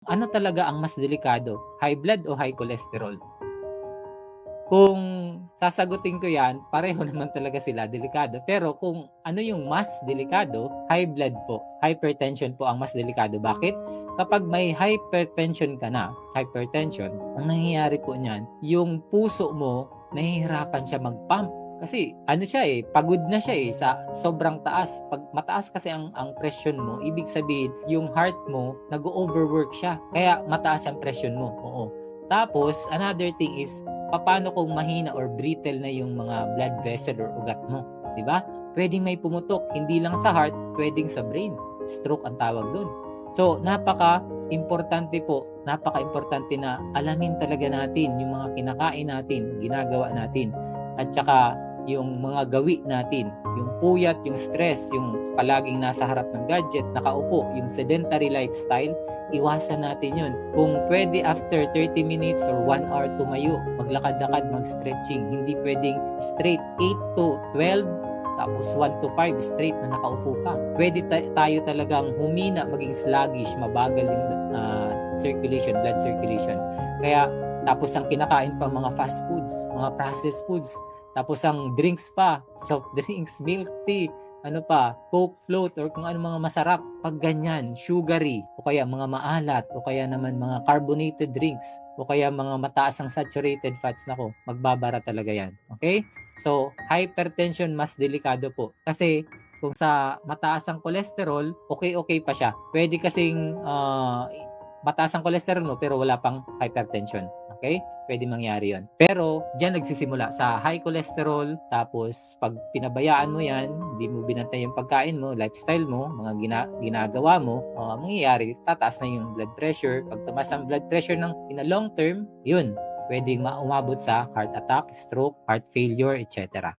Ano talaga ang mas delikado, high blood o high cholesterol? Kung sasagutin ko 'yan, pareho naman talaga sila delikado. Pero kung ano yung mas delikado, high blood po, hypertension po ang mas delikado. Bakit? Kapag may hypertension ka na, hypertension, ang nangyayari po niyan, yung puso mo nahihirapan siya mag-pump. Kasi ano siya pagod na siya sa sobrang taas. Pag mataas kasi ang presyon mo, ibig sabihin yung heart mo nag-overwork siya. Kaya mataas ang presyon mo. Oo. Tapos another thing is paano kung mahina or brittle na yung mga blood vessel or ugat mo, 'di ba? Pwedeng may pumutok, hindi lang sa heart, pwedeng sa brain. Stroke ang tawag doon. So, napaka-importante na alamin talaga natin yung mga kinakain natin, ginagawa natin, at saka yung mga gawi natin, yung puyat, yung stress, yung palaging nasa harap ng gadget, nakaupo, yung sedentary lifestyle, iwasan natin yun. Kung pwede after 30 minutes or 1 hour tumayo, maglakad-lakad, mag-stretching. Hindi pwedeng straight 8 to 12, tapos 1 to 5 straight na nakaupo ka. Pwede tayo talagang humina, maging sluggish, mabagal yung circulation, blood circulation. Kaya tapos ang kinakain pa mga fast foods, mga processed foods, tapos ang drinks pa, soft drinks, milk tea, ano pa, Coke float or kung ano mga masarap. Pag ganyan, sugary, o kaya mga maalat, o kaya naman mga carbonated drinks, o kaya mga mataas ang saturated fats, nako, magbabara talaga yan. Okay? So, hypertension mas delikado po. Kasi kung sa mataas ang cholesterol, okay pa siya. Pwede kasing mataas ang cholesterol mo pero wala pang hypertension. Okay? Pwede mangyari yon. Pero diyan nagsisimula sa high cholesterol, tapos pag pinabayaan mo yan, hindi mo binantay yung pagkain mo, lifestyle mo, mga ginagawa mo, mangyayari, tataas na yung blood pressure. Pag tumaas ang blood pressure in a long term, yun, pwedeng umabot sa heart attack, stroke, heart failure, etc.